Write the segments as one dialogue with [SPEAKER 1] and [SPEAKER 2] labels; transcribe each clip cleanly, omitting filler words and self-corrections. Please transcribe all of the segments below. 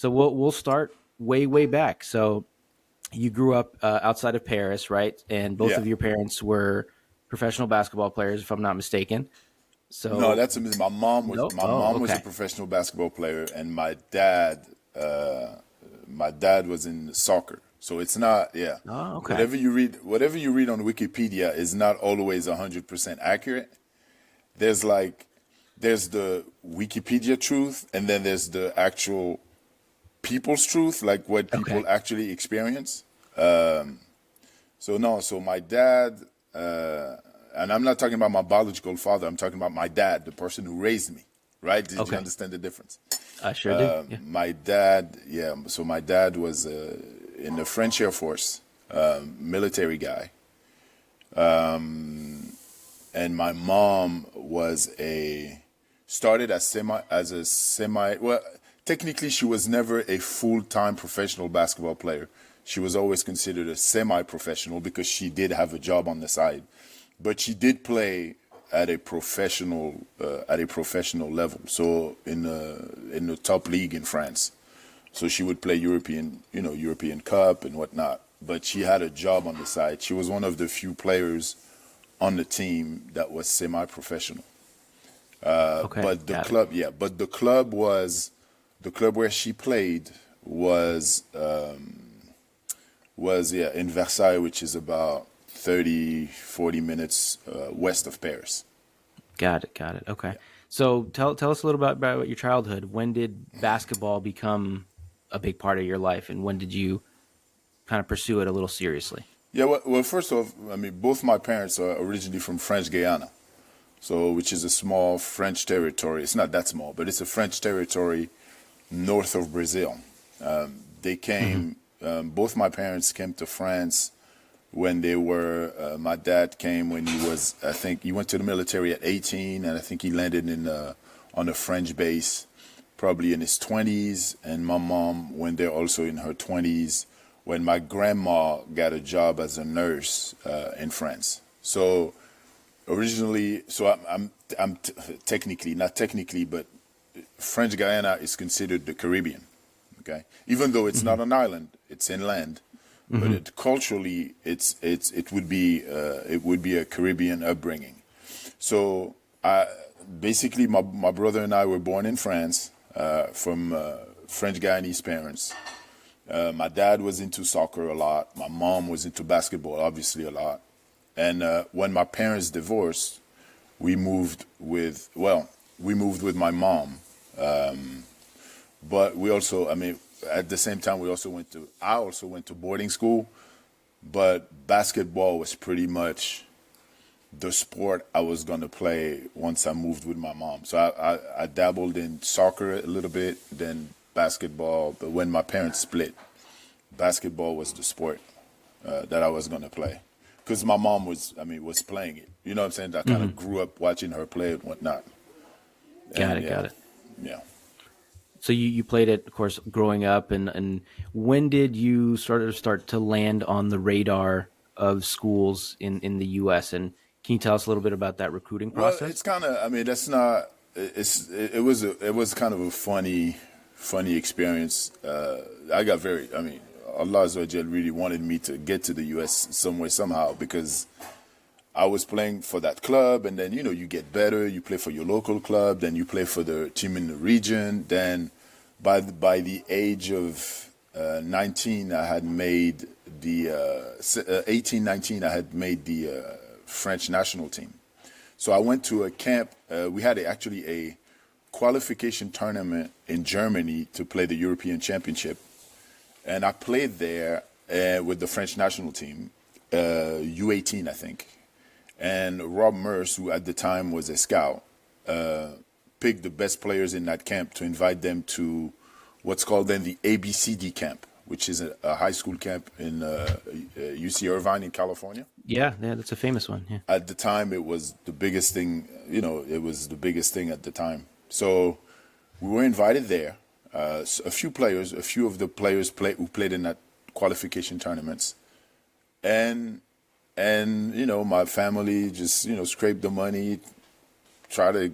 [SPEAKER 1] So we'll start way back. So you grew up outside of Paris, right? And both
[SPEAKER 2] Yeah.
[SPEAKER 1] of your parents were professional basketball players, if I'm not mistaken.
[SPEAKER 2] No,
[SPEAKER 1] So
[SPEAKER 2] that's amazing.
[SPEAKER 1] no,
[SPEAKER 2] My
[SPEAKER 1] oh,
[SPEAKER 2] mom was a
[SPEAKER 1] okay,
[SPEAKER 2] professional basketball player, and my dad was in soccer. So it's not, yeah.
[SPEAKER 1] oh, okay,
[SPEAKER 2] Whatever you read on Wikipedia is not always 100% accurate. There's like there's the Wikipedia truth, and then there's the actual people's truth, like what
[SPEAKER 1] okay,
[SPEAKER 2] people actually experience. So no, so my dad, and I'm not talking about my biological father. I'm talking about my dad, the person who raised me. Right? Did you
[SPEAKER 1] okay.
[SPEAKER 2] understand the difference?
[SPEAKER 1] I sure do. Yeah.
[SPEAKER 2] My dad, yeah. So my dad was in the French Air Force, military guy, and my mom was a started as a semi. Well, technically, she was never a full-time professional basketball player. She was always considered a semi-professional because she did have a job on the side, but she did play at a professional level. So in the top league in France. So she would play European Cup and whatnot. But she had a job on the side. She was one of the few players on the team that was semi-professional.
[SPEAKER 1] Okay,
[SPEAKER 2] But the
[SPEAKER 1] got it.
[SPEAKER 2] club, yeah, but the club where she played was yeah in Versailles, which is about 30-40 minutes west of Paris.
[SPEAKER 1] Got it. Got it. Okay.
[SPEAKER 2] Yeah.
[SPEAKER 1] So tell us a little bit about your childhood. When did basketball become a big part of your life, and when did you kind of pursue it a little seriously?
[SPEAKER 2] Yeah, well, first off, I mean, both my parents are originally from French Guiana, so which is a small French territory. It's not that small, but it's a French territory north of Brazil. They
[SPEAKER 1] Hmm.
[SPEAKER 2] came. Both my parents came to France when they were. My dad came when he was. I think he went to the military at 18, and I think he landed on a French base, probably in his 20s. And my mom went there also in her 20s when my grandma got a job as a nurse in France. So originally, so technically, not technically, but French Guiana is considered the Caribbean. Okay, even though it's
[SPEAKER 1] Hmm.
[SPEAKER 2] not an island, it's inland, but
[SPEAKER 1] Hmm.
[SPEAKER 2] culturally, it would be a Caribbean upbringing. So basically, my brother and I were born in France from French Guyanese parents. My dad was into soccer a lot. My mom was into basketball, obviously a lot. And when my parents divorced, we moved with well, we moved with my mom. But we also, I mean, at the same time, I also went to boarding school. But basketball was pretty much the sport I was gonna play once I moved with my mom. So I dabbled in soccer a little bit, then basketball. But when my parents split, basketball was the sport that I was gonna play because my mom was playing it. You know what I'm saying? I kind
[SPEAKER 1] Hmm.
[SPEAKER 2] of grew up watching her play it and whatnot.
[SPEAKER 1] Got
[SPEAKER 2] And
[SPEAKER 1] it. Got
[SPEAKER 2] yeah,
[SPEAKER 1] it.
[SPEAKER 2] yeah.
[SPEAKER 1] So you played it, of course, growing up, and when did you start to land on the radar of schools in the U.S. And can you tell us a little bit about that recruiting
[SPEAKER 2] Well,
[SPEAKER 1] process?
[SPEAKER 2] it's kind of. I mean, that's not. It was kind of a funny experience. I got very. I mean, Allah Azza wa Jal really wanted me to get to the U.S. some way somehow because I was playing for that club, and then you get better. You play for your local club, then you play for the team in the region. Then, by the age of 19, I had made the 18, 19. I had made the French national team. So I went to a camp. We had actually a qualification tournament in Germany to play the European Championship, and I played there with the French national team, U18, I think. And Rob Merce, who at the time was a scout, picked the best players in that camp to invite them to what's called then the ABCD camp, which is a high school camp in UC Irvine in California.
[SPEAKER 1] Yeah, yeah, that's a famous one. Yeah.
[SPEAKER 2] At the time, it was the biggest thing. It was the biggest thing at the time. So we were invited there. A few of the players who played in that qualification tournaments, and my family just scraped the money, try to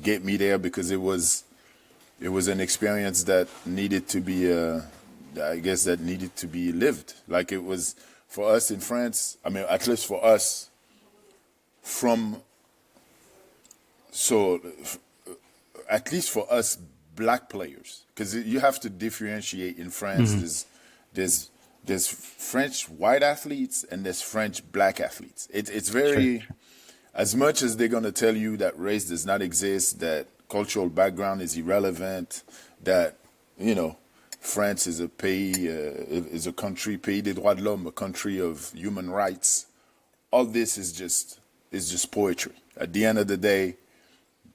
[SPEAKER 2] get me there because it was an experience that needed to be, I guess, that needed to be lived. Like it was for us in France. I mean, at least for us, from so at least for us black players, because you have to differentiate in France.
[SPEAKER 1] Hmm.
[SPEAKER 2] There's there's French white athletes and there's French black athletes. It's
[SPEAKER 1] Sure,
[SPEAKER 2] very,
[SPEAKER 1] sure.
[SPEAKER 2] as much as they're gonna tell you that race does not exist, that cultural background is irrelevant, that you know France is a pays is a country pays des droits de l'homme, a country of human rights. All this is just poetry. At the end of the day,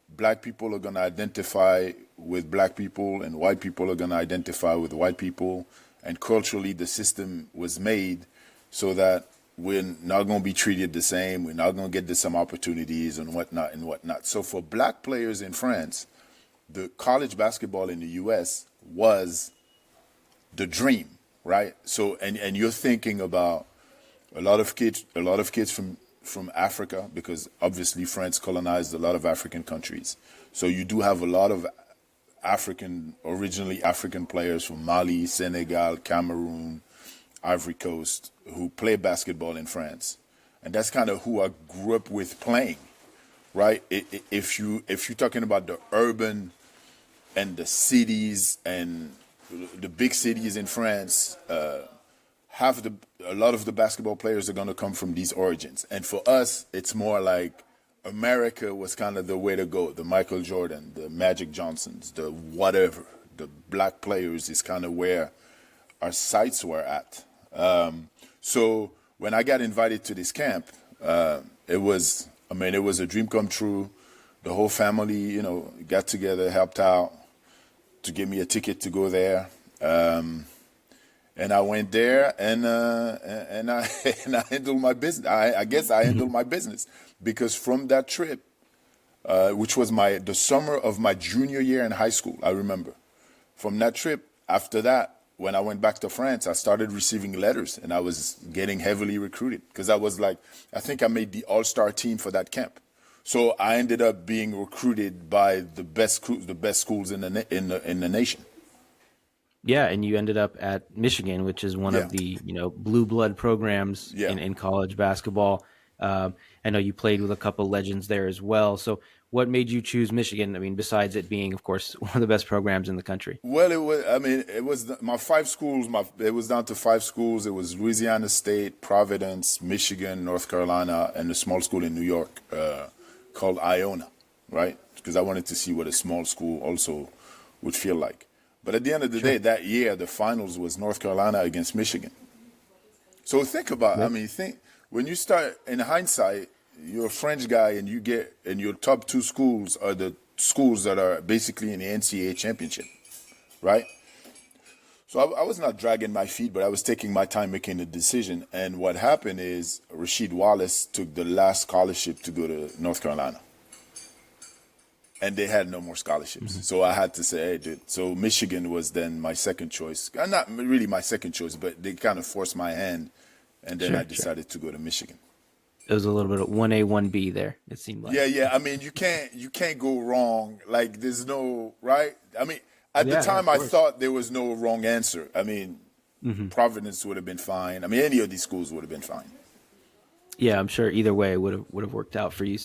[SPEAKER 2] black people are going to identify with black people and white people are going to identify with white people, and culturally the system was made so that we're not going to be treated the same, we're not going to get the same opportunities and whatnot. So for black players in France, the college basketball in the US was the dream, right? So and you're thinking about a lot of kids from Africa, because obviously France colonized a lot of African countries. So you do have a lot of originally African players from Mali, Senegal, Cameroon, Ivory Coast who play basketball in France, and that's kind of who I grew up with playing. Right? If you're talking about the urban and the cities and the big cities in France, a lot of the basketball players are going to come from these origins. And for us, it's more like America was kind of the way to go. The Michael Jordan, the Magic Johnsons, the whatever, the black players is kind of where our sights were at. So when I got invited to this camp, it was, I mean, it was a dream come true. The whole family, got together, helped out to give me a ticket to go there. And I went there and I and I handled my business. I guess I handled my business because from that trip, which was the summer of my junior year in high school, I remember. From that trip, after that, when I went back to France, I started receiving letters and I was getting heavily recruited because I think I made the all-star team for that camp. So I ended up being recruited by the best schools in the nation.
[SPEAKER 1] Yeah, and you ended up at Michigan, which is one
[SPEAKER 2] Yeah,
[SPEAKER 1] of the blue blood programs
[SPEAKER 2] yeah.
[SPEAKER 1] in college basketball. I know you played with a couple legends there as well. So, what made you choose Michigan? I mean, besides it being, of course, one of the best programs in the country.
[SPEAKER 2] Well, it was. I mean, it was my five schools. It was down to five schools. It was Louisiana State, Providence, Michigan, North Carolina, and a small school in New York called Iona, right? Because I wanted to see what a small school also would feel like. But at the end of the
[SPEAKER 1] Sure.
[SPEAKER 2] day, that year the finals was North Carolina against Michigan. So think about. I
[SPEAKER 1] Yep.
[SPEAKER 2] mean, think when you start in hindsight, you're a French guy, and your top two schools are the schools that are basically in the NCAA championship, right? So I was not dragging my feet, but I was taking my time making the decision. And what happened is Rasheed Wallace took the last scholarship to go to North Carolina, and they had no more scholarships.
[SPEAKER 1] Mhm.
[SPEAKER 2] So I had to say, hey, dude. So Michigan was then my second choice. Not really my second choice, but they kind of forced my hand, and then I
[SPEAKER 1] Sure, sure.
[SPEAKER 2] decided to go to Michigan.
[SPEAKER 1] It was a little bit of 1A, 1B there, it seemed like.
[SPEAKER 2] Yeah, yeah. I mean, you can't go wrong. Like there's no right. I mean, at the
[SPEAKER 1] Yeah,
[SPEAKER 2] time
[SPEAKER 1] of
[SPEAKER 2] I
[SPEAKER 1] course.
[SPEAKER 2] thought there was no wrong answer. I mean,
[SPEAKER 1] Hmm.
[SPEAKER 2] Providence would have been fine. I mean, any of these schools would have been fine.
[SPEAKER 1] Yeah, I'm sure either way would have worked out for you.